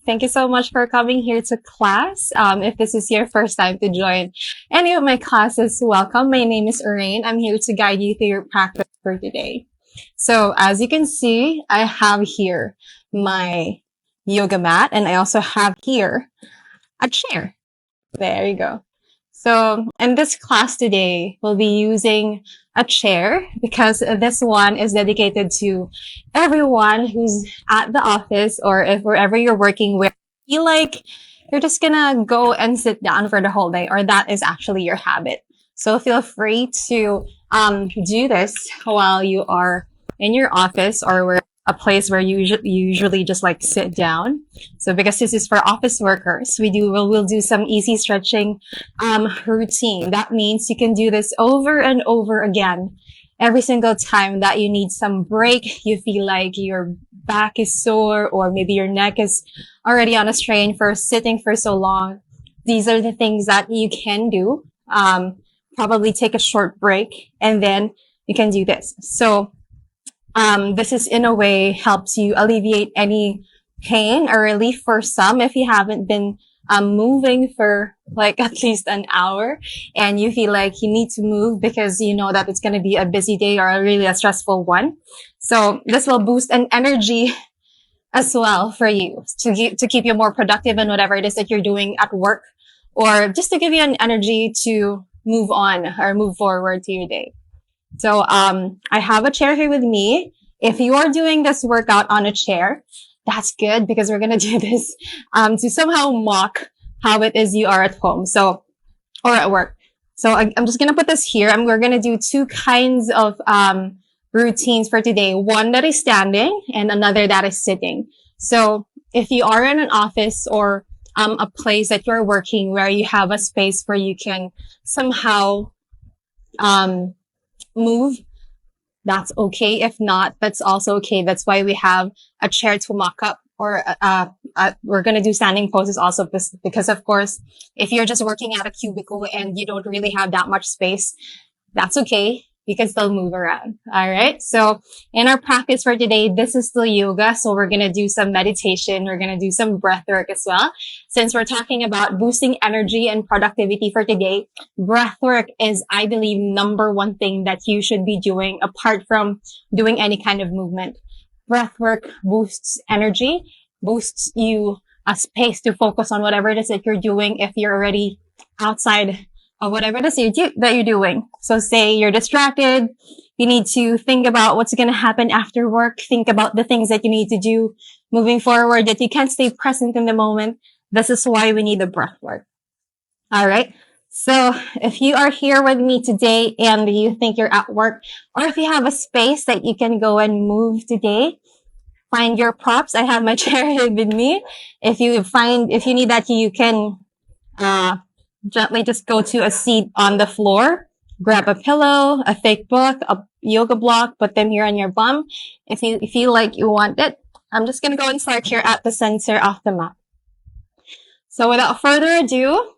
Thank you so much for coming here to class. If this is your first time to join any of my classes, welcome. My name is Urain. I'm here to guide you through your practice for today. So as you can see, I have here my yoga mat, and I also have here a chair. There you go. So in this class today, we'll be using a chair because this one is dedicated to everyone who's at the office, or if wherever you're working where you feel like you're just gonna go and sit down for the whole day, or that is actually your habit. So feel free to do this while you are in your office or where a place where you usually just like sit down. So because this is for office workers, we'll do some easy stretching routine. That means you can do this over and over again. Every single time that you need some break, you feel like your back is sore, or maybe your neck is already on a strain for sitting for so long. These are the things that you can do. Probably take a short break, and then you can do this. So this is in a way helps you alleviate any pain or relief for some if you haven't been moving for like at least an hour and you feel like you need to move because you know that it's going to be a busy day or a stressful one. So this will boost an energy as well for you to keep you more productive in whatever it is that you're doing at work, or just to give you an energy to move on or move forward to your day. So, I have a chair here with me. If you are doing this workout on a chair, that's good because we're going to do this, to somehow mock how it is you are at home. So, or at work. So I'm just going to put this here, and we're going to do two kinds of, routines for today. One that is standing and another that is sitting. So if you are in an office or, a place that you're working where you have a space where you can somehow, move, that's okay. If not, that's also okay. That's why we have a chair to mock up, or we're going to do standing poses also because of course, if you're just working at a cubicle and you don't really have that much space, that's okay. You can still move around. All right. So in our practice for today, this is still yoga. So we're going to do some meditation. We're going to do some breath work as well. Since we're talking about boosting energy and productivity for today, breath work is, I believe, number one thing that you should be doing apart from doing any kind of movement. Breath work boosts energy, boosts you a space to focus on whatever it is that you're doing if you're already outside of whatever it is that you're doing. So say you're distracted, you need to think about what's going to happen after work, think about the things that you need to do moving forward, that you can't stay present in the moment. This is why we need the breath work. All right. So if you are here with me today and you think you're at work, or if you have a space that you can go and move today, find your props. I have my chair here with me. If you need that, you can, gently just go to a seat on the floor, grab a pillow, a thick book, a yoga block, put them here on your bum. If you feel like you want it, I'm just going to go and start here at the center of the mat. So without further ado,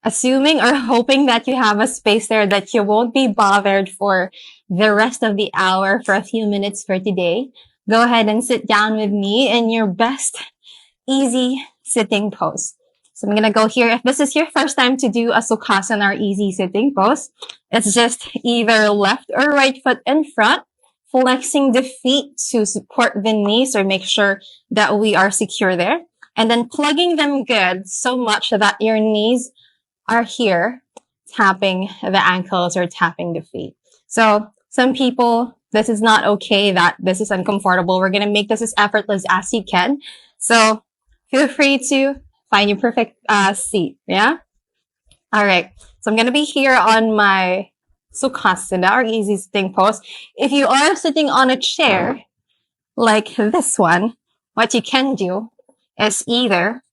assuming or hoping that you have a space there that you won't be bothered for the rest of the hour for a few minutes for today, go ahead and sit down with me in your best easy sitting pose. So I'm going to go here. If this is your first time to do a Sukhasana or easy sitting pose, it's just either left or right foot in front, flexing the feet to support the knees or make sure that we are secure there. And then plugging them good so much that your knees are here, tapping the ankles or tapping the feet. So some people, this is not okay, that this is uncomfortable. We're going to make this as effortless as you can. So feel free to find your perfect seat. Yeah. All right. So I'm going to be here on my Sukhasana or easy sitting pose. If you are sitting on a chair like this one, what you can do is either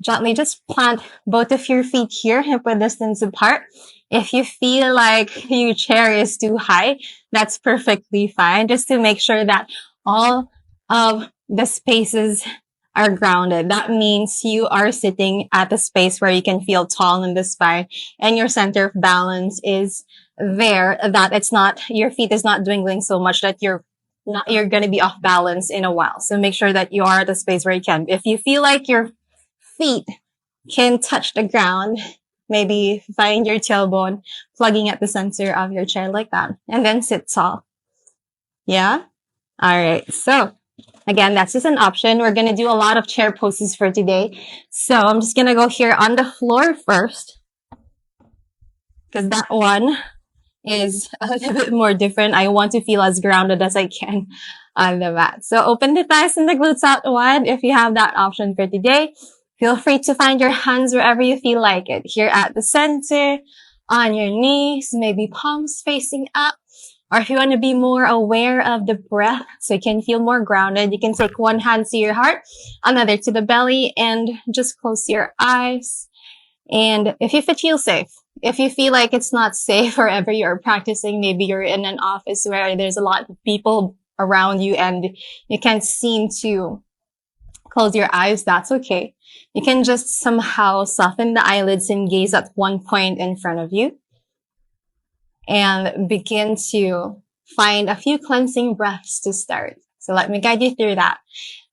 gently just plant both of your feet here, hip width distance apart. If you feel like your chair is too high, that's perfectly fine. Just to make sure that all of the spaces are grounded. That means you are sitting at a space where you can feel tall in the spine and your center of balance is there, that it's not, your feet is not dwindling so much that you're you're going to be off balance in a while. So make sure that you are at a space where you can. If you feel like your feet can touch the ground, maybe find your tailbone plugging at the center of your chair like that, and then sit tall. Yeah? All right. So again, that's just an option. We're going to do a lot of chair poses for today. So I'm just going to go here on the floor first, because that one is a little bit more different. I want to feel as grounded as I can on the mat. So open the thighs and the glutes out wide if you have that option for today. Feel free to find your hands wherever you feel like it. Here at the center, on your knees, maybe palms facing up. Or if you want to be more aware of the breath so you can feel more grounded, you can take one hand to your heart, another to the belly, and just close your eyes. And if you feel safe, if you feel like it's not safe wherever you're practicing, maybe you're in an office where there's a lot of people around you and you can't seem to close your eyes, that's okay. You can just somehow soften the eyelids and gaze at one point in front of you and begin to find a few cleansing breaths to start. So let me guide you through that.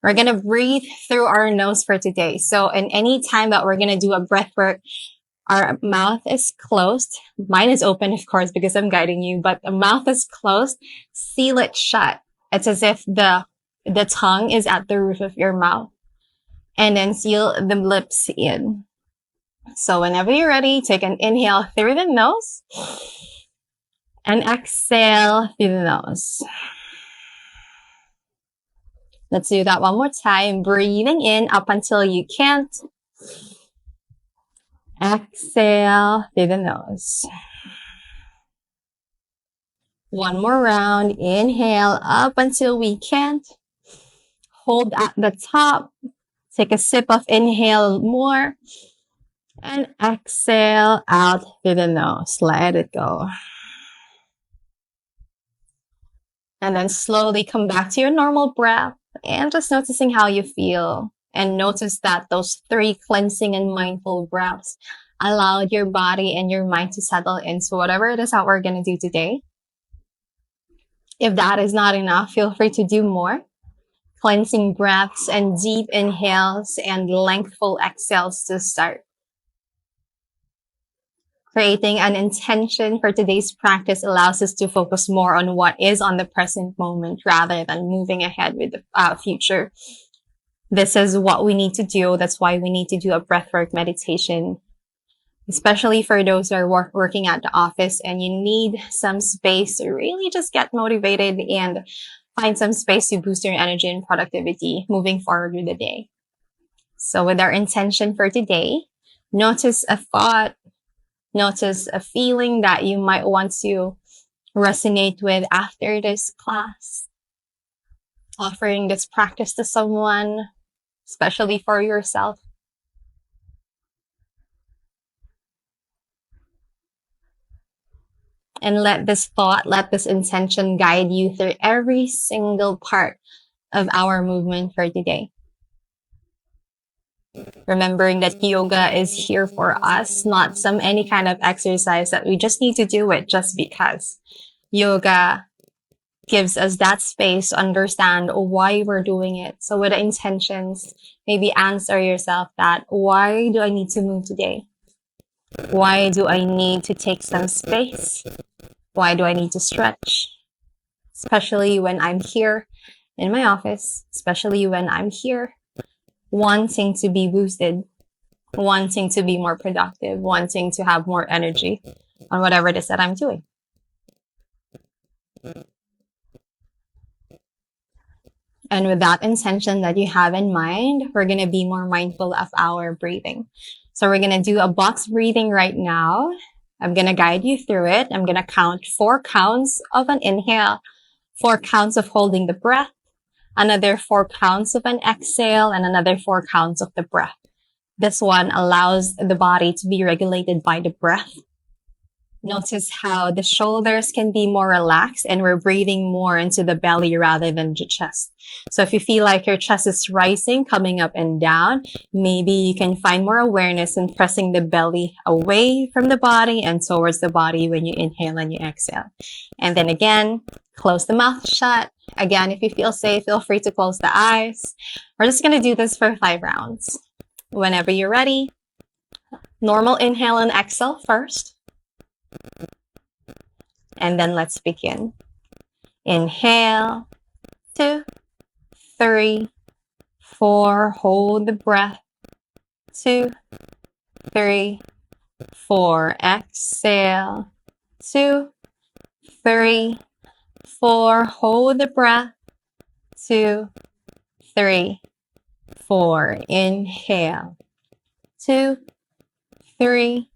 We're going to breathe through our nose for today. So in any time that we're going to do a breath work, our mouth is closed. Mine is open, of course, because I'm guiding you, but the mouth is closed. Seal it shut. It's as if the tongue is at the roof of your mouth. And then seal the lips in. So whenever you're ready, take an inhale through the nose and exhale through the nose. Let's do that one more time. Breathing in up until you can't. Exhale through the nose. One more round. Inhale up until we can't. Hold at the top. Take a sip of inhale more. And exhale out through the nose. Let it go. And then slowly come back to your normal breath and just noticing how you feel. And notice that those 3 cleansing and mindful breaths allowed your body and your mind to settle into whatever it is that we're going to do today. If that is not enough, feel free to do more. Cleansing breaths and deep inhales and lengthful exhales to start. Creating an intention for today's practice allows us to focus more on what is on the present moment rather than moving ahead with the future. This is what we need to do. That's why we need to do a breathwork meditation, especially for those who are working at the office and you need some space to really just get motivated and find some space to boost your energy and productivity moving forward with the day. So with our intention for today, notice a thought, notice a feeling that you might want to resonate with after this class. Offering this practice to someone, especially for yourself. And let this thought, let this intention guide you through every single part of our movement for today. Remembering that yoga is here for us, not any kind of exercise that we just need to do it just because. Yoga gives us that space to understand why we're doing it. So with the intentions, maybe answer yourself that, why do I need to move today? Why do I need to take some space? Why do I need to stretch? Especially when I'm here in my office, especially when I'm here wanting to be boosted, wanting to be more productive, wanting to have more energy on whatever it is that I'm doing. And with that intention that you have in mind, we're going to be more mindful of our breathing. So we're going to do a box breathing right now. I'm going to guide you through it. I'm going to count 4 counts of an inhale, 4 counts of holding the breath, another 4 counts of an exhale, and another 4 counts of the breath. This one allows the body to be regulated by the breath. Notice how the shoulders can be more relaxed and we're breathing more into the belly rather than the chest. So if you feel like your chest is rising, coming up and down, maybe you can find more awareness in pressing the belly away from the body and towards the body when you inhale and you exhale. And then again, close the mouth shut. Again, if you feel safe, feel free to close the eyes. We're just going to do this for 5 rounds. Whenever you're ready, normal inhale and exhale first. And then let's begin. Inhale, 2, 3, 4. Hold the breath. 2, 3, 4. Exhale. 2, 3, 4. Hold the breath. 2, 3, 4. Inhale. 2, 3,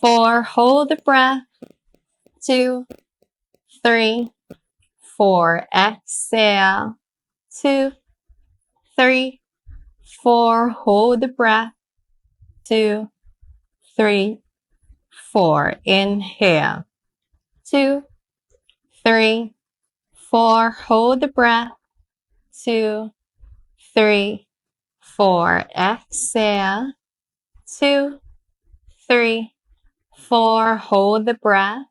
4. Hold the breath. 2, 3, 4. Exhale. 2, 3, 4. Hold the breath. 2, 3, 4. Inhale. 2, 3, 4. Hold the breath. 2, 3, 4. Exhale. 2, 3, 4. Hold the breath.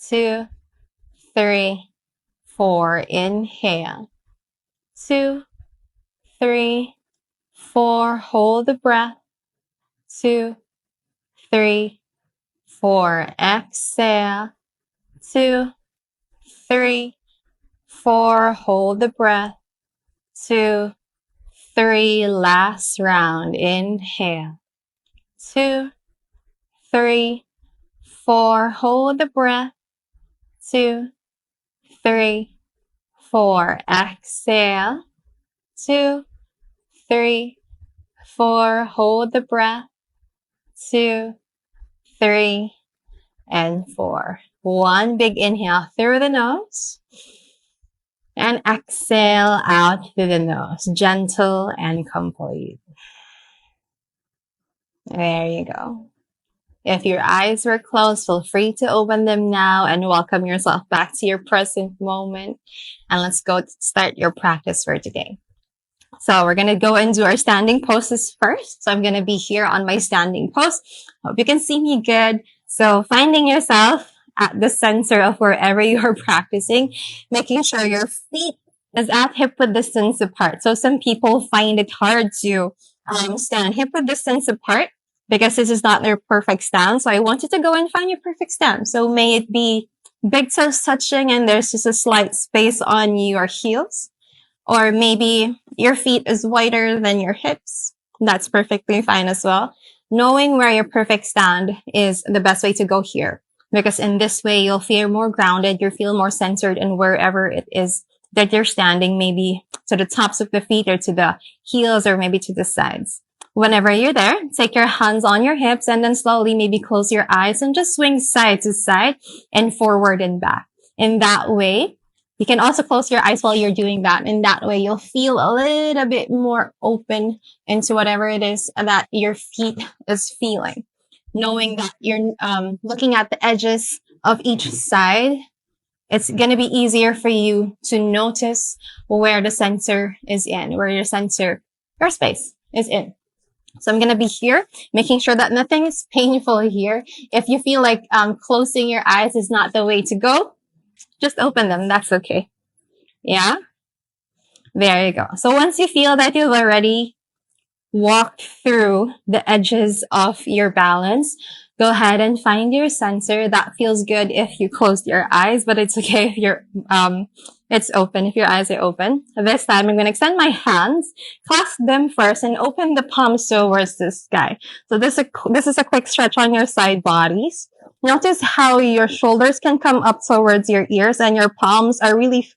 2, 3, 4. Inhale. 2, 3, 4. Hold the breath. 2, 3, 4. Exhale. 2, 3, 4. Hold the breath. 2, 3. Last round. Inhale. 2, 3, 4. Hold the breath. 2, 3, 4. Exhale. 2, 3, 4. Hold the breath. 2, 3, and 4. One big inhale through the nose. And exhale out through the nose. Gentle and complete. There you go. If your eyes were closed, feel free to open them now and welcome yourself back to your present moment. And let's go start your practice for today. So we're going to go and do our standing poses first. So I'm going to be here on my standing pose. Hope you can see me good. So finding yourself at the center of wherever you're practicing, making sure your feet is at hip width distance apart. So some people find it hard to stand hip width distance apart because this is not their perfect stance. So I want you to go and find your perfect stance. So may it be big toes touching and there's just a slight space on your heels. Or maybe your feet is wider than your hips. That's perfectly fine as well. Knowing where your perfect stand is the best way to go here. Because in this way, you'll feel more grounded. You'll feel more centered in wherever it is that you're standing. Maybe to the tops of the feet or to the heels or maybe to the sides. Whenever you're there, take your hands on your hips and then slowly maybe close your eyes and just swing side to side and forward and back. In that way, you can also close your eyes while you're doing that. In that way, you'll feel a little bit more open into whatever it is that your feet is feeling. Knowing that you're looking at the edges of each side, it's going to be easier for you to notice where the sensor is in, where your space is in. So I'm going to be here, making sure that nothing is painful here. If you feel like closing your eyes is not the way to go, just open them. That's okay. Yeah. There you go. So once you feel that you've already walked through the edges of your balance, go ahead and find your center. That feels good if you closed your eyes, but it's okay if it's open, if your eyes are open. This time I'm going to extend my hands, clasp them first and open the palms towards the sky. So this is a quick stretch on your side bodies. Notice how your shoulders can come up towards your ears and your palms are really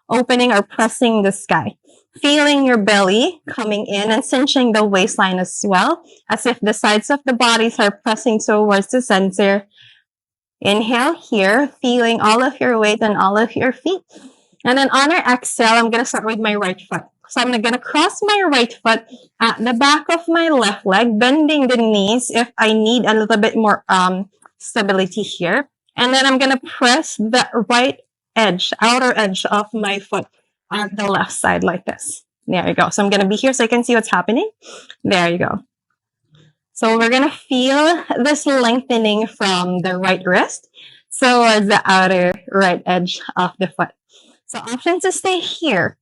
opening or pressing the sky. Feeling your belly coming in and cinching the waistline as well, as if the sides of the bodies are pressing towards the center. Inhale here, feeling all of your weight on all of your feet. And then on our exhale, I'm going to start with my right foot. So I'm going to cross my right foot at the back of my left leg, bending the knees if I need a little bit more stability here. And then I'm going to press the right edge, outer edge of my foot on the left side like this. There you go. So I'm going to be here so you can see what's happening. There you go. So we're going to feel this lengthening from the right wrist towards the outer right edge of the foot. So option to stay here.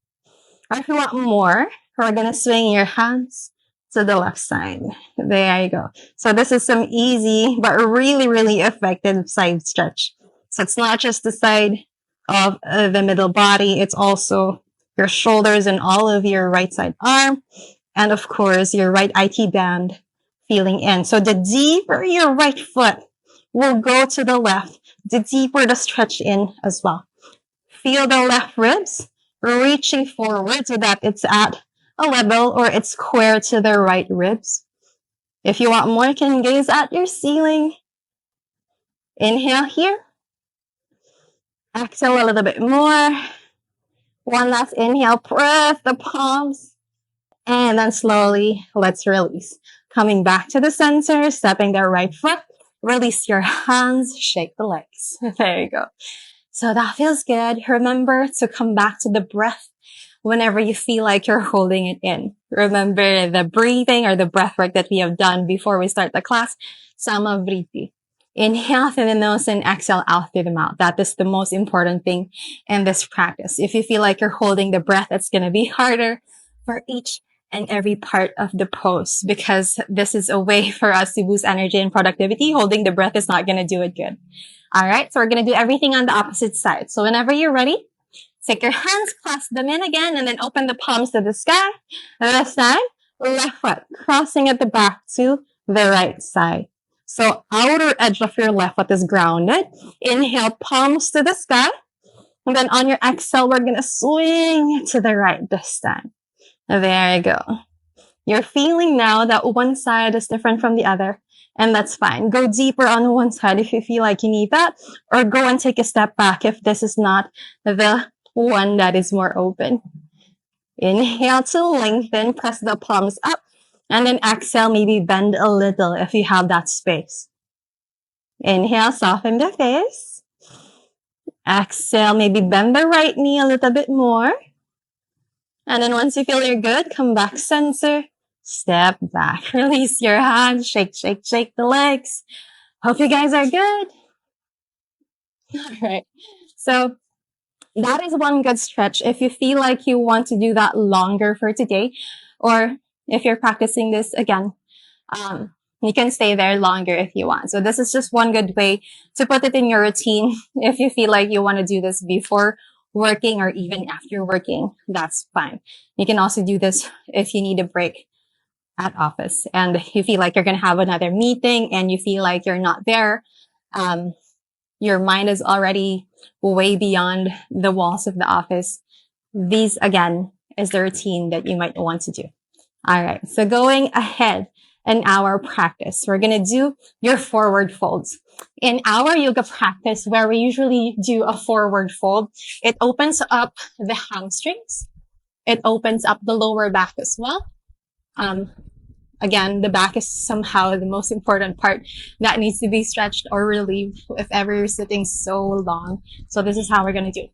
Or if you want more, we're going to swing your hands to the left side. There you go. So this is some easy but really, really effective side stretch. So it's not just the side of the middle body. It's also your shoulders and all of your right side arm. And of course, your right IT band feeling in. So the deeper your right foot will go to the left, the deeper the stretch in as well. Feel the left ribs reaching forward so that it's at a level or it's square to the right ribs. If you want more, you can gaze at your ceiling. Inhale here. Exhale a little bit more. One last inhale, press the palms. And then slowly, let's release. Coming back to the center, stepping the right foot. Release your hands, shake the legs. There you go. So that feels good. Remember to come back to the breath whenever you feel like you're holding it in. Remember the breathing or the breath work that we have done before we start the class. Samavriti. Inhale through the nose and exhale out through the mouth. That is the most important thing in this practice. If you feel like you're holding the breath, it's going to be harder for each and every part of the pose because this is a way for us to boost energy and productivity. Holding the breath is not going to do it good. All right, so we're going to do everything on the opposite side. So whenever you're ready, take your hands, clasp them in again, and then open the palms to the sky. Left side, left foot, crossing at the back to the right side. So outer edge of your left foot is grounded. Inhale, palms to the sky. And then on your exhale, we're going to swing to the right this time. There you go. You're feeling now that one side is different from the other. And that's fine. Go deeper on one side if you feel like you need that, or go and take a step back if this is not the one that is more open. Inhale to lengthen, press the palms up, and then exhale, maybe bend a little if you have that space. Inhale, soften the face. Exhale, maybe bend the right knee a little bit more. And then once you feel you're good, come back center. Step back, release your hands, shake, shake, shake the legs. Hope you guys are good. All right. So that is one good stretch. If you feel like you want to do that longer for today, or if you're practicing this again, you can stay there longer if you want. So this is just one good way to put it in your routine. If you feel like you want to do this before working or even after working, that's fine. You can also do this if you need a break at office and you feel like you're going to have another meeting and you feel like you're not there. Your mind is already way beyond the walls of the office. These again is the routine that you might want to do. All right. So going ahead in our practice, we're going to do your forward folds. In our yoga practice, where we usually do a forward fold, it opens up the hamstrings. It opens up the lower back as well. Again, the back is somehow the most important part that needs to be stretched or relieved if ever you're sitting so long. So this is how we're going to do.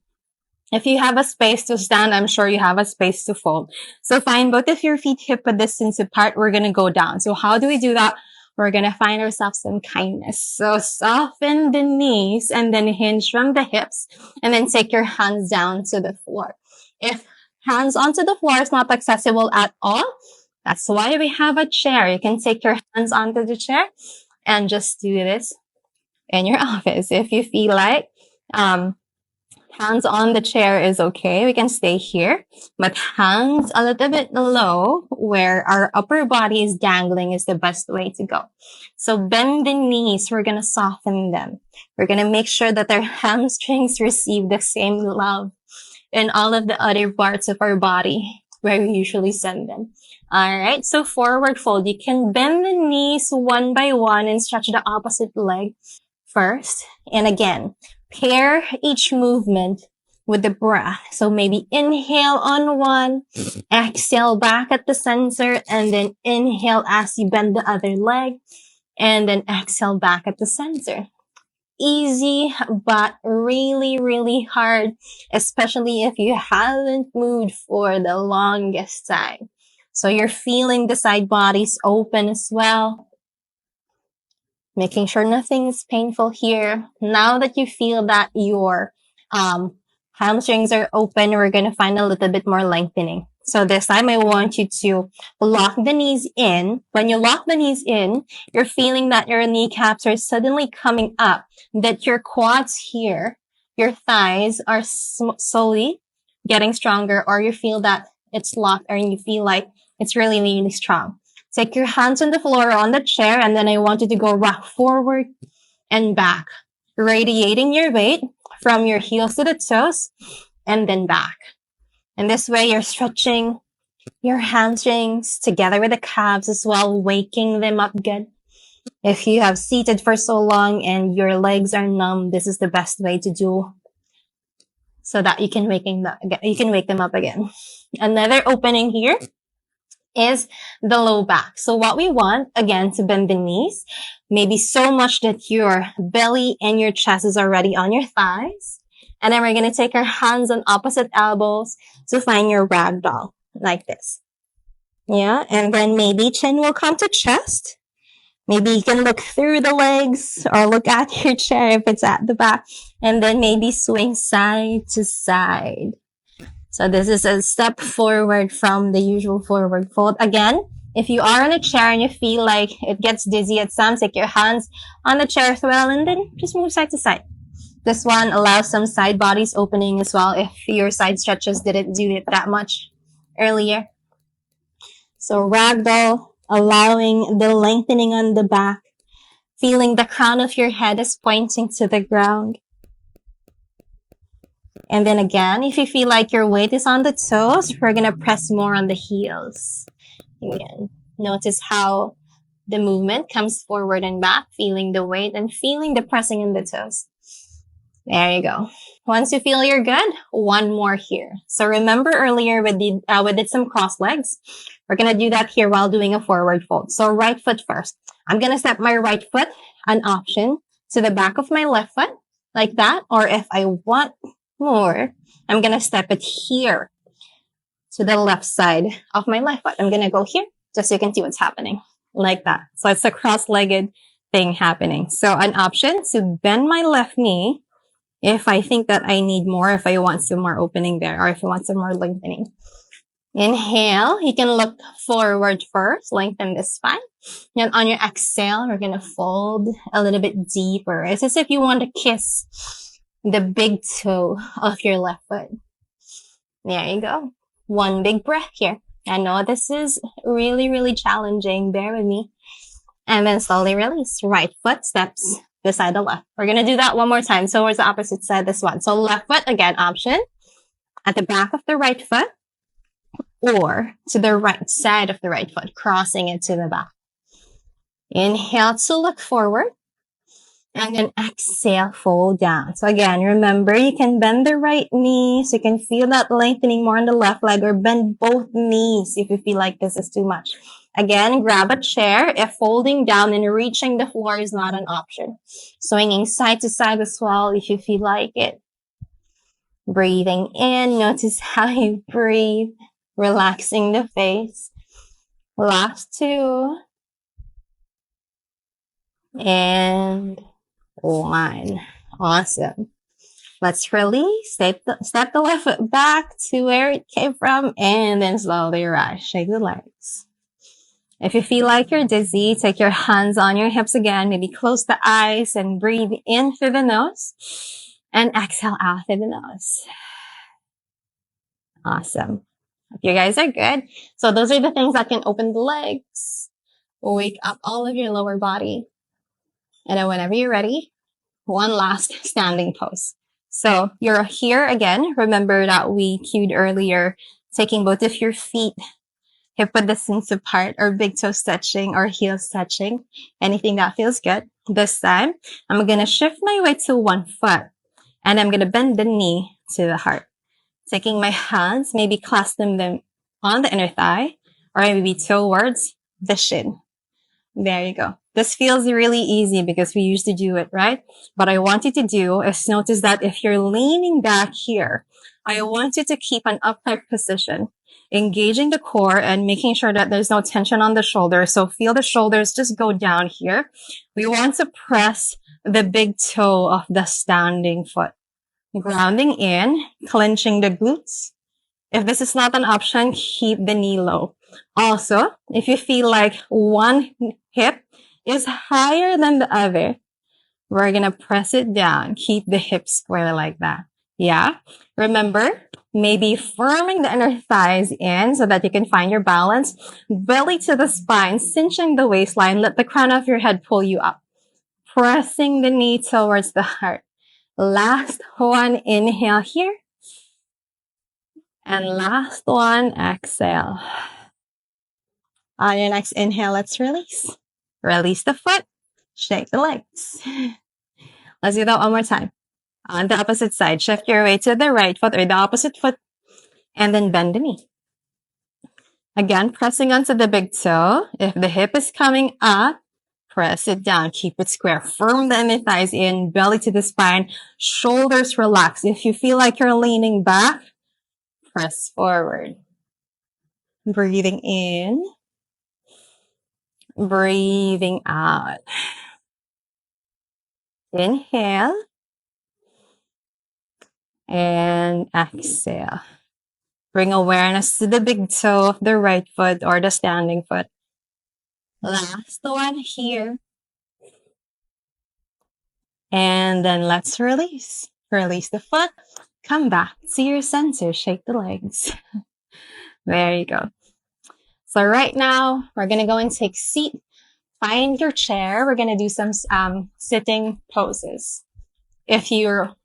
If you have a space to stand, I'm sure you have a space to fold. So find both of your feet hip distance apart. We're going to go down. So how do we do that? We're going to find ourselves some kindness. So soften the knees and then hinge from the hips and then take your hands down to the floor. If hands onto the floor is not accessible at all, that's why we have a chair. You can take your hands onto the chair and just do this in your office. If you feel like hands on the chair is okay, we can stay here. But hands a little bit low where our upper body is dangling is the best way to go. So bend the knees. We're going to soften them. We're going to make sure that our hamstrings receive the same love in all of the other parts of our body where we usually send them. All right. So forward fold. You can bend the knees one by one and stretch the opposite leg first. And again, pair each movement with the breath. So maybe inhale on one, exhale back at the center, and then inhale as you bend the other leg, and then exhale back at the center. easy, but really, really hard, especially if you haven't moved for the longest time. So you're feeling the side bodies open as well, making sure nothing is painful here. Now that you feel that your hamstrings are open, we're going to find a little bit more lengthening. So this time I want you to lock the knees in. When you lock the knees in, you're feeling that your kneecaps are suddenly coming up, that your quads here, your thighs are slowly getting stronger, or you feel that it's locked, or you feel like it's really, really strong. Take your hands on the floor or on the chair, and then I want you to go rock forward and back, radiating your weight from your heels to the toes and then back. And this way you're stretching your hamstrings together with the calves as well, waking them up good. If you have seated for so long and your legs are numb, this is the best way to do so that you can wake them up again. Another opening here is the low back. So what we want, again, to bend the knees, maybe so much that your belly and your chest is already on your thighs. And then we're going to take our hands on opposite elbows to find your ragdoll, like this. Yeah, and then maybe chin will come to chest. Maybe you can look through the legs or look at your chair if it's at the back. And then maybe swing side to side. So this is a step forward from the usual forward fold. Again, if you are on a chair and you feel like it gets dizzy at some, take your hands on the chair as well and then just move side to side. This one allows some side bodies opening as well if your side stretches didn't do it that much earlier. So ragdoll, allowing the lengthening on the back, feeling the crown of your head is pointing to the ground. And then again, if you feel like your weight is on the toes, we're going to press more on the heels. Again, notice how the movement comes forward and back, feeling the weight and feeling the pressing in the toes. There you go. Once you feel you're good, one more here. So remember earlier we did some cross legs. We're going to do that here while doing a forward fold. So right foot first. I'm going to step my right foot, an option, to the back of my left foot, like that. Or if I want more, I'm going to step it here to the left side of my left foot. I'm going to go here just so you can see what's happening, like that. So it's a cross-legged thing happening. So an option to bend my left knee if I think that I need more, if I want some more opening there, or if I want some more lengthening. Inhale, you can look forward first, lengthen the spine. And on your exhale, we're going to fold a little bit deeper. It's as if you want to kiss the big toe of your left foot. There you go. One big breath here. I know this is really, really challenging. Bear with me. And then slowly release. Right foot steps beside the left. We're going to do that one more time. So where's the opposite side? This one. So left foot, again, option at the back of the right foot or to the right side of the right foot, crossing it to the back. Inhale to look forward. And then exhale, fold down. So again, remember, you can bend the right knee so you can feel that lengthening more on the left leg, or bend both knees if you feel like this is too much. Again, grab a chair if folding down and reaching the floor is not an option. Swinging side to side as well if you feel like it. Breathing in, notice how you breathe, relaxing the face. Last two. And one. Awesome. Let's release. Step the left foot back to where it came from and then slowly rise. Shake the legs. If you feel like you're dizzy, take your hands on your hips again. Maybe close the eyes and breathe in through the nose and exhale out through the nose. Awesome. Hope you guys are good. So those are the things that can open the legs, wake up all of your lower body. And then whenever you're ready, one last standing pose. So you're here again. Remember that we cued earlier, taking both of your feet hip width distance apart, or big toe stretching or heel stretching. Anything that feels good. This time, I'm going to shift my weight to one foot and I'm going to bend the knee to the heart. Taking my hands, maybe clasping them on the inner thigh or maybe towards the shin. There you go. This feels really easy because we used to do it, right? What I want you to do is notice that if you're leaning back here, I want you to keep an upright position, engaging the core and making sure that there's no tension on the shoulders. So feel the shoulders just go down here. We want to press the big toe of the standing foot. Grounding in, clenching the glutes. If this is not an option, keep the knee low. Also, if you feel like one hip is higher than the other, we're going to press it down. Keep the hips square like that. Yeah. Remember, maybe firming the inner thighs in so that you can find your balance. Belly to the spine, cinching the waistline. Let the crown of your head pull you up. Pressing the knee towards the heart. Last one, inhale here. And last one, exhale. On your next inhale, let's release. Release the foot. Shake the legs. Let's do that one more time. On the opposite side, shift your weight to the right foot or the opposite foot. And then bend the knee. Again, pressing onto the big toe. If the hip is coming up, press it down. Keep it square. Firm the inner thighs in. Belly to the spine. Shoulders relax. If you feel like you're leaning back, press forward. Breathing in. Breathing out. Inhale. And exhale. Bring awareness to the big toe of the right foot or the standing foot. Last one here. And then let's release. Release the foot. Come back to your center. Shake the legs. There you go. So right now, we're going to go and take a seat. Find your chair. We're going to do some sitting poses. If you're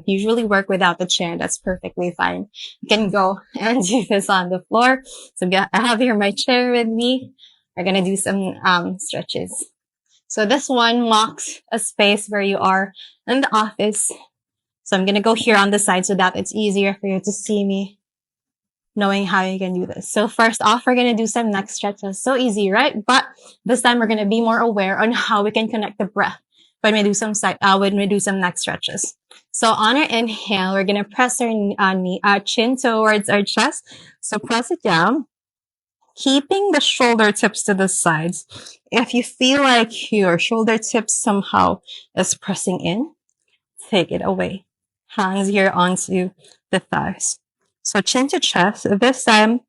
usually work without the chair, that's perfectly fine. You can go and do this on the floor. So I have here my chair with me. We're going to do some stretches. So this one marks a space where you are in the office. So I'm going to go here on the side so that it's easier for you to see me, knowing how you can do this. So first off, we're going to do some neck stretches. So easy, right? But this time we're going to be more aware on how we can connect the breath when we do some neck stretches. So on our inhale, we're going to press our chin towards our chest. So press it down, keeping the shoulder tips to the sides. If you feel like your shoulder tips somehow is pressing in, take it away. Hands here onto the thighs. So chin to chest. This time,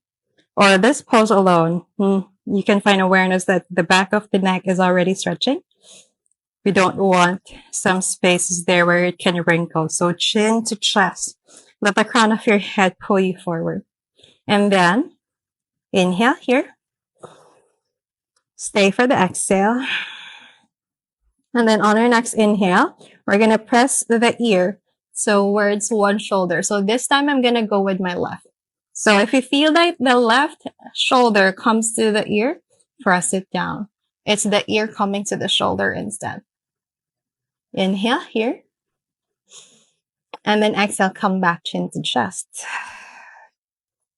or this pose alone, you can find awareness that the back of the neck is already stretching. We don't want some spaces there where it can wrinkle. So chin to chest. Let the crown of your head pull you forward. And then inhale here. Stay for the exhale. And then on our next inhale, we're going to press the ear towards one shoulder. So this time I'm going to go with my left. So if you feel like the left shoulder comes to the ear, press it down. It's the ear coming to the shoulder instead. Inhale here. And then exhale, come back chin to chest.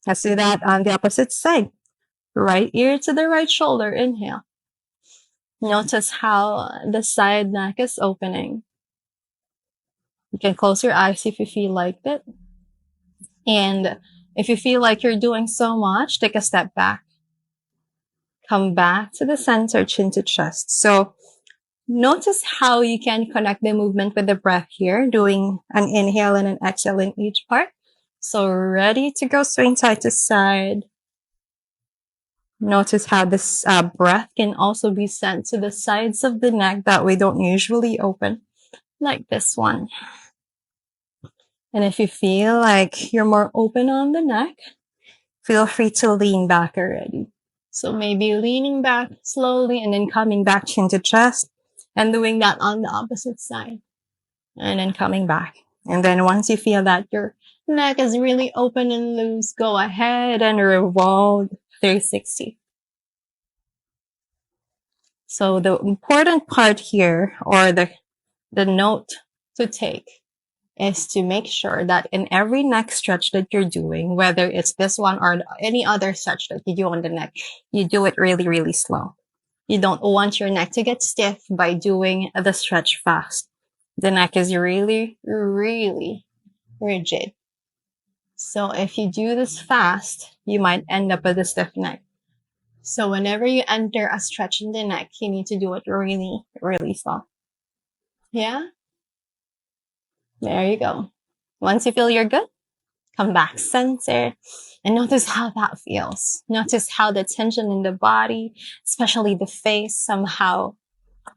Let's do that on the opposite side. Right ear to the right shoulder. Inhale. Notice how the side neck is opening. You can close your eyes if you feel like it. And if you feel like you're doing so much, take a step back. Come back to the center, chin to chest. So notice how you can connect the movement with the breath here, doing an inhale and an exhale in each part. So ready to go, swing side to side. Notice how this breath can also be sent to the sides of the neck that we don't usually open, like this one. And if you feel like you're more open on the neck, feel free to lean back already. So maybe leaning back slowly and then coming back chin to chest and doing that on the opposite side. And then coming back. And then once you feel that your neck is really open and loose, go ahead and revolve 360. So the important part here, or the note to take, is to make sure that in every neck stretch that you're doing, whether it's this one or any other stretch that you do on the neck, you do it really, really slow. You don't want your neck to get stiff by doing the stretch fast. The neck is really, really rigid. So if you do this fast, you might end up with a stiff neck. So whenever you enter a stretch in the neck, you need to do it really, really slow. Yeah? There you go. Once you feel you're good, come back center and notice how that feels. Notice how the tension in the body, especially the face, somehow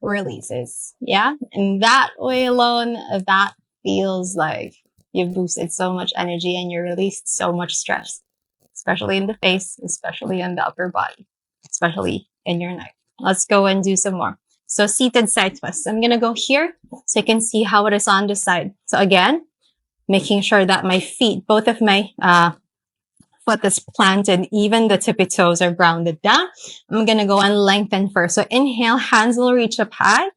releases. Yeah. And that way alone, that feels like you've boosted so much energy and you released so much stress, especially in the face, especially in the upper body, especially in your neck. Let's go and do some more. So seated side twist. I'm going to go here so you can see how it is on the side. So again, making sure that my feet, both of my foot is planted, even the tippy toes are grounded down. I'm going to go and lengthen first. So inhale, hands will reach up high,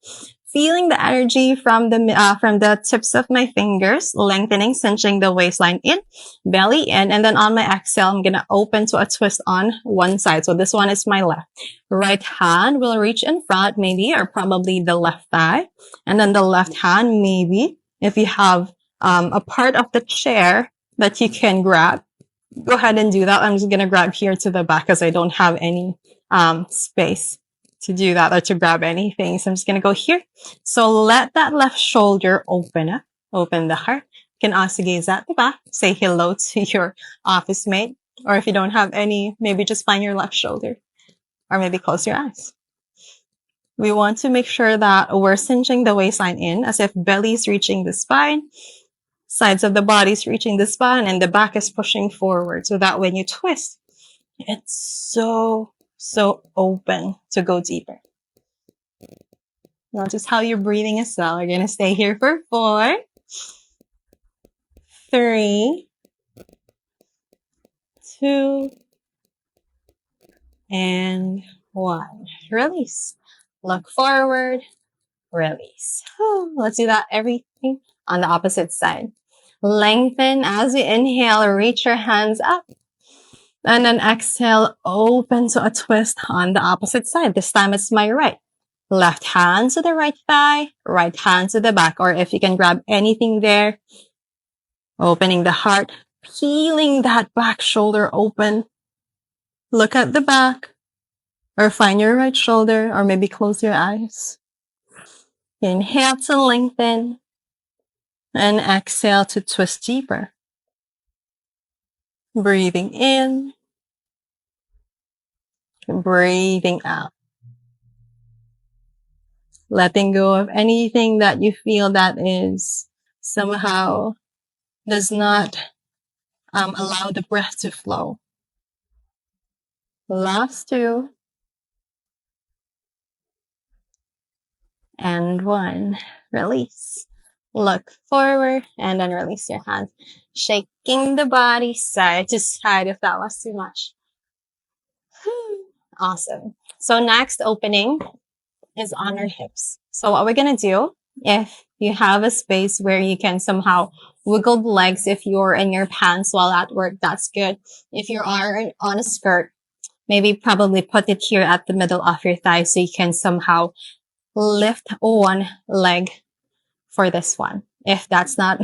feeling the energy from the tips of my fingers, lengthening, cinching the waistline in, belly in. And then on my exhale, I'm going to open to a twist on one side. So this one is my left. Right hand will reach in front, maybe, or probably the left thigh. And then the left hand, maybe, if you have a part of the chair that you can grab, go ahead and do that. I'm just going to grab here to the back because I don't have any space to do that or to grab anything. So I'm just going to go here. So let that left shoulder open up, open the heart. You can also gaze at the back, say hello to your office mate. Or if you don't have any, maybe just find your left shoulder or maybe close your eyes. We want to make sure that we're cinching the waistline in as if belly is reaching the spine. Sides of the body is reaching the spine and the back is pushing forward. So that when you twist, it's so open to go deeper. Notice how you're breathing as well. You're going to stay here for 4, 3, 2, and 1. Release. Look forward. Release. Let's do that everything on the opposite side. Lengthen as you inhale, reach your hands up. And then exhale, open to a twist on the opposite side. This time it's my right. Left hand to the right thigh, right hand to the back. Or if you can grab anything there, opening the heart, peeling that back shoulder open. Look at the back or find your right shoulder or maybe close your eyes. Inhale to lengthen and exhale to twist deeper. Breathing in, breathing out. Letting go of anything that you feel that is somehow does not allow the breath to flow. Last 2. And 1. Release. Look forward and then release your hands. Shaking the body side to side if that was too much. Awesome. So next opening is on our hips. So what we're going to do, if you have a space where you can somehow wiggle the legs, if you're in your pants while at work, that's good. If you are on a skirt, maybe probably put it here at the middle of your thigh so you can somehow lift one leg for this one. If that's not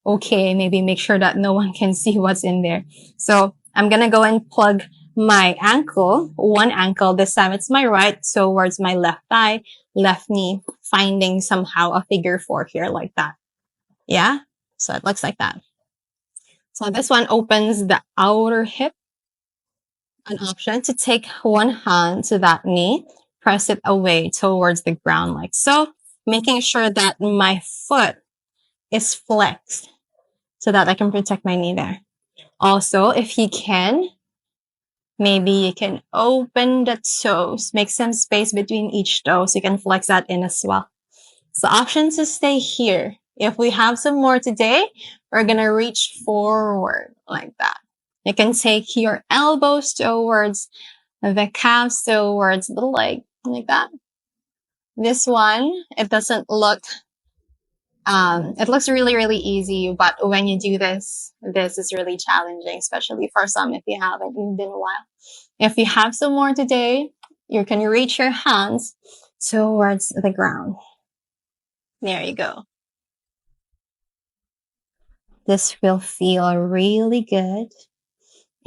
okay, maybe make sure that no one can see what's in there. So I'm going to go and plug my ankle, one ankle. This time it's my right towards my left thigh, left knee, finding somehow a figure 4 here like that. Yeah. So it looks like that. So this one opens the outer hip. An option to take one hand to that knee, press it away towards the ground like so, making sure that my foot is flexed so that I can protect my knee there. Also, if you can, maybe you can open the toes, make some space between each toe so you can flex that in as well. So options to stay here. If we have some more today, we're going to reach forward like that. You can take your elbows towards the calves, towards the leg, like that. This one, it doesn't look, it looks really, really easy, but when you do this, this is really challenging, especially for some if you haven't moved in a while. If you have some more today, you can reach your hands towards the ground. There you go. This will feel really good.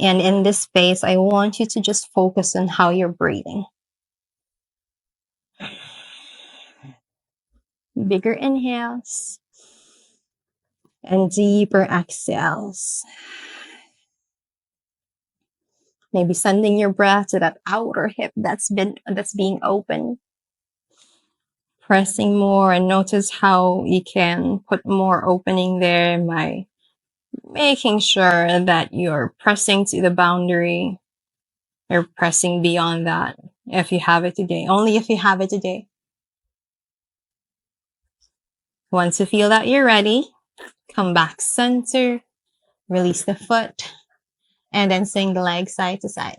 And in this space, I want you to just focus on how you're breathing. Bigger inhales and deeper exhales. Maybe sending your breath to that outer hip that's being open. Pressing more, and notice how you can put more opening there by making sure that you're pressing to the boundary or pressing beyond that if you have it today. Only if you have it today. Once you feel that you're ready, come back center, release the foot, and then swing the leg side to side.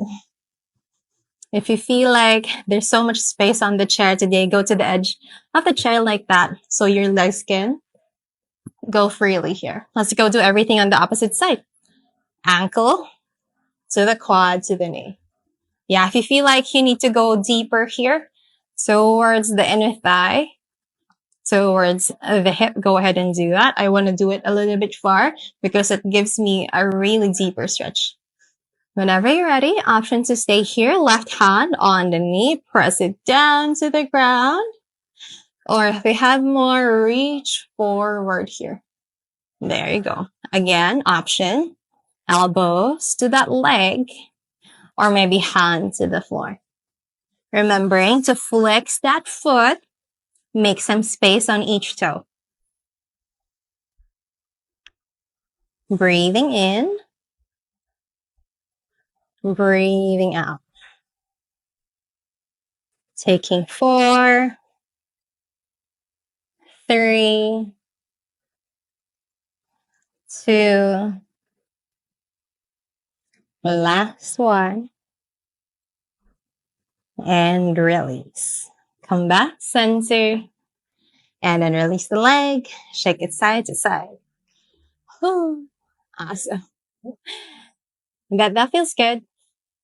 If you feel like there's so much space on the chair today, go to the edge of the chair like that so your legs can go freely here. Let's go do everything on the opposite side. Ankle to the quad to the knee. Yeah, if you feel like you need to go deeper here towards the inner thigh, towards the hip, go ahead and do that. I want to do it a little bit far because it gives me a really deeper stretch. Whenever you're ready, option to stay here, left hand on the knee, press it down to the ground. Or if we have more, reach forward here. There you go. Again, option, elbows to that leg, or maybe hand to the floor. Remembering to flex that foot, make some space on each toe. Breathing in, breathing out. Taking 4, 3, 2, last one, and release. Come back, center, and then release the leg, shake it side to side. Whew. Awesome. That feels good.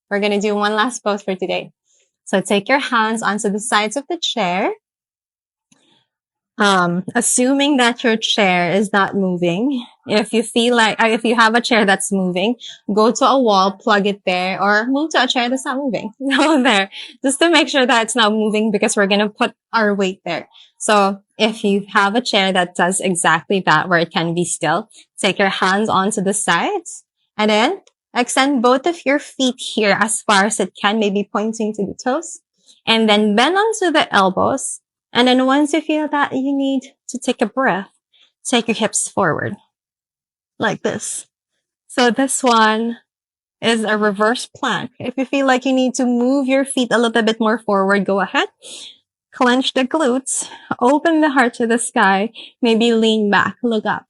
We're going to do one last pose for today. So take your hands onto the sides of the chair. Assuming that your chair is not moving. If you feel like, if you have a chair that's moving, go to a wall, plug it there, or move to a chair that's not moving. Go there, just to make sure that it's not moving because we're going to put our weight there. So if you have a chair that does exactly that, where it can be still, take your hands onto the sides and then extend both of your feet here as far as it can, maybe pointing to the toes, and then bend onto the elbows. And then once you feel that you need to take a breath, take your hips forward like this. So this one is a reverse plank. If you feel like you need to move your feet a little bit more forward, go ahead. Clench the glutes, open the heart to the sky, maybe lean back, look up.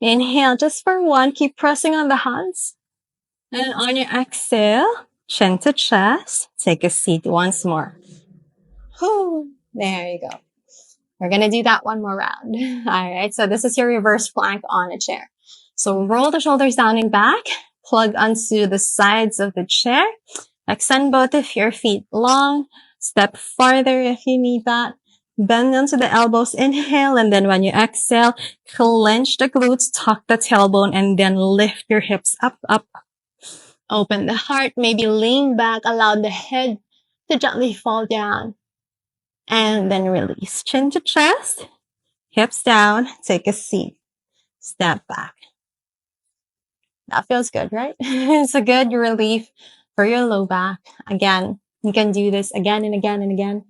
Inhale just for 1, keep pressing on the hands. And on your exhale, chin to chest, take a seat once more. Whew. There you go. We're going to do that one more round. All right. So this is your reverse plank on a chair. So roll the shoulders down and back, plug onto the sides of the chair, extend both of your feet long, step farther if you need that, bend onto the elbows, inhale. And then when you exhale, clench the glutes, tuck the tailbone, and then lift your hips up, up, up. Open the heart, maybe lean back, allow the head to gently fall down. And then release. Chin to chest, hips down, take a seat, step back. That feels good, right? It's a good relief for your low back. Again, you can do this again and again and again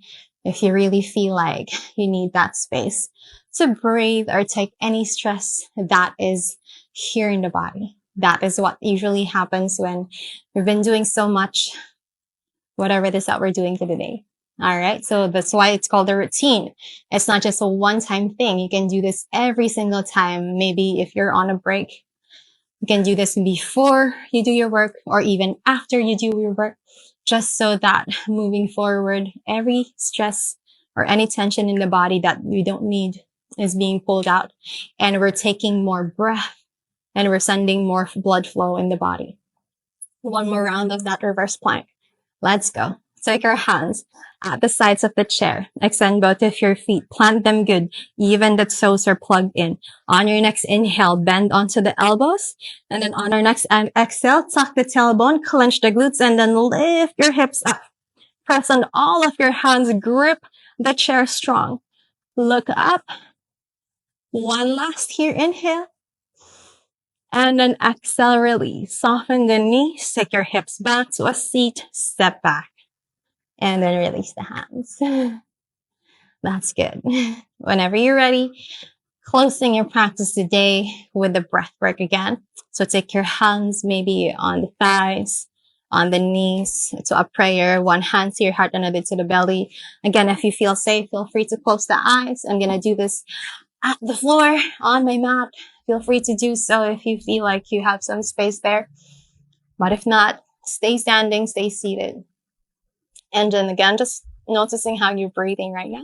if you really feel like you need that space to breathe or take any stress that is here in the body. That is what usually happens when we've been doing so much, whatever it is that we're doing for the day. All right. So that's why it's called a routine. It's not just a one-time thing. You can do this every single time. Maybe if you're on a break, you can do this before you do your work or even after you do your work, just so that moving forward, every stress or any tension in the body that we don't need is being pulled out, and we're taking more breath and we're sending more blood flow in the body. One more round of that reverse plank. Let's go. Take your hands at the sides of the chair. Extend both of your feet. Plant them good. Even the toes are plugged in. On your next inhale, bend onto the elbows. And then on our next exhale, tuck the tailbone, clench the glutes, and then lift your hips up. Press on all of your hands. Grip the chair strong. Look up. One last here. Inhale. And then exhale, release. Soften the knees. Take your hips back to a seat. Step back. And then release the hands. That's good. Whenever you're ready, closing your practice today with the breath work again. So take your hands maybe on the thighs, on the knees to a prayer. One hand to your heart, another to the belly. Again, if you feel safe, feel free to close the eyes. I'm going to do this at the floor on my mat. Feel free to do so if you feel like you have some space there. But if not, stay standing, stay seated. And then again, just noticing how you're breathing right now.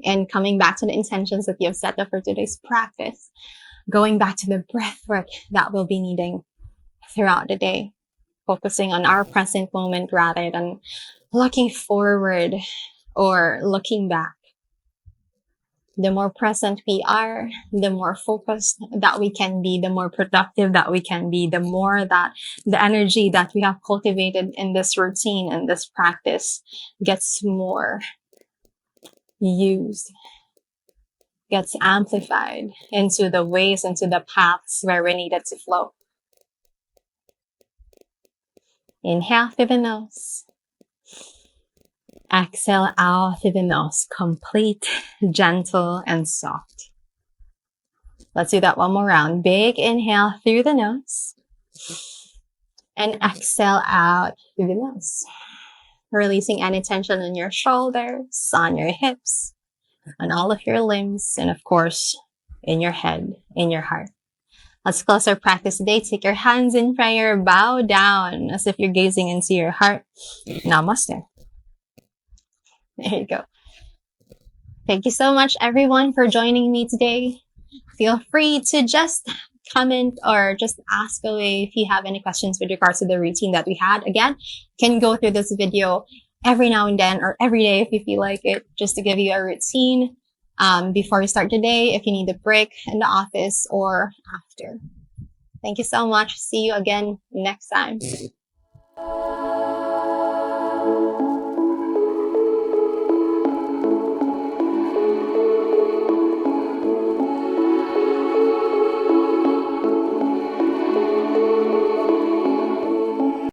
And coming back to the intentions that you have set up for today's practice. Going back to the breath work that we'll be needing throughout the day. Focusing on our present moment rather than looking forward or looking back. The more present we are, the more focused that we can be, the more productive that we can be, the more that the energy that we have cultivated in this routine and this practice gets more used, gets amplified into the ways, into the paths where we need it to flow. Inhale through the nose. Exhale out through the nose, complete, gentle, and soft. Let's do that one more round. Big inhale through the nose. And exhale out through the nose. Releasing any tension in your shoulders, on your hips, on all of your limbs, and of course, in your head, in your heart. Let's close our practice today. Take your hands in prayer, bow down as if you're gazing into your heart. Namaste. There you go. Thank you so much, everyone, for joining me today. Feel free to just comment or just ask away if you have any questions with regards to the routine that we had. Again, you can go through this video every now and then or every day if you feel like it, just to give you a routine before you start the day, if you need a break in the office or after. Thank you so much. See you again next time.